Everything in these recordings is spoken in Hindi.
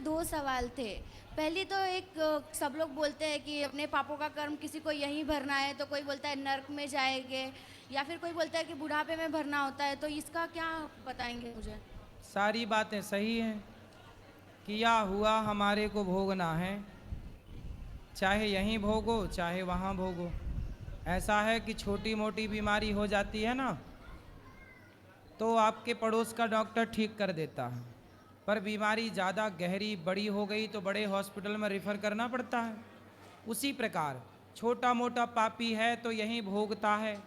दो सवाल थे। पहली तो एक सब लोग बोलते हैं कि अपने पापों का कर्म किसी को यहीं भरना है, तो कोई बोलता है नर्क में जाएंगे, या फिर कोई बोलता है कि बुढ़ापे में भरना होता है। तो इसका क्या बताएंगे मुझे? सारी बातें सही हैं। किया हुआ हमारे को भोगना है, चाहे यहीं भोगो चाहे वहाँ भोगो। ऐसा है कि छोटी मोटी बीमारी हो जाती है ना, तो आपके पड़ोस का डॉक्टर ठीक कर देता है, पर बीमारी ज़्यादा गहरी बड़ी हो गई तो बड़े हॉस्पिटल में रेफर करना पड़ता है। उसी प्रकार छोटा मोटा पापी है तो यहीं भोगता है,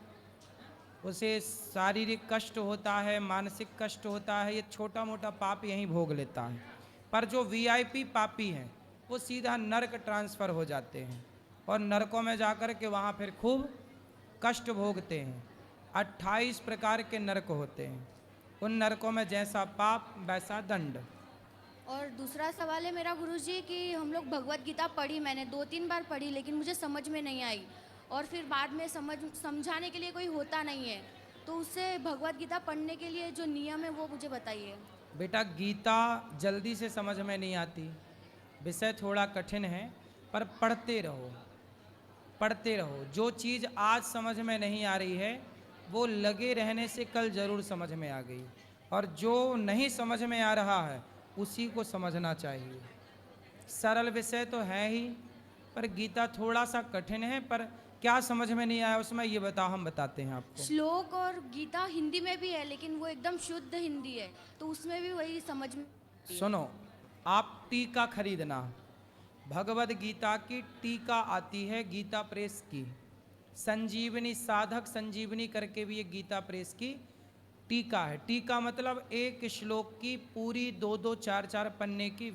उसे शारीरिक कष्ट होता है, मानसिक कष्ट होता है, ये छोटा मोटा पाप यहीं भोग लेता है। पर जो वीआईपी पापी हैं वो सीधा नरक ट्रांसफ़र हो जाते हैं और नरकों में जाकर के वहाँ फिर खूब कष्ट भोगते हैं। 28 प्रकार के नरक होते हैं, उन नरकों में जैसा पाप वैसा दंड। और दूसरा सवाल है मेरा गुरुजी कि हम लोग भगवत गीता पढ़ी, मैंने 2-3 बार पढ़ी, लेकिन मुझे समझ में नहीं आई। और फिर बाद में समझाने के लिए कोई होता नहीं है। तो उससे भगवत गीता पढ़ने के लिए जो नियम है वो मुझे बताइए। बेटा गीता जल्दी से समझ में नहीं आती, विषय थोड़ा कठिन है, पर पढ़ते रहो, पढ़ते रहो। जो चीज़ आज समझ में नहीं आ रही है वो लगे रहने से कल जरूर समझ में आ गई, और जो नहीं समझ में आ रहा है उसी को समझना चाहिए। सरल विषय तो है ही, पर गीता थोड़ा सा कठिन है। पर क्या समझ में नहीं आया उसमें, ये बताओ, हम बताते हैं आपको। श्लोक और गीता हिंदी में भी है, लेकिन वो एकदम शुद्ध हिंदी है, तो उसमें भी वही समझ में आती है। सुनो, आप टीका खरीदना, भगवद गीता की टीका आती है गीता प्रेस की, संजीवनी साधक संजीवनी करके भी एक गीता प्रेस की टीका है। टीका मतलब एक श्लोक की पूरी 2-2 4-4 पन्ने की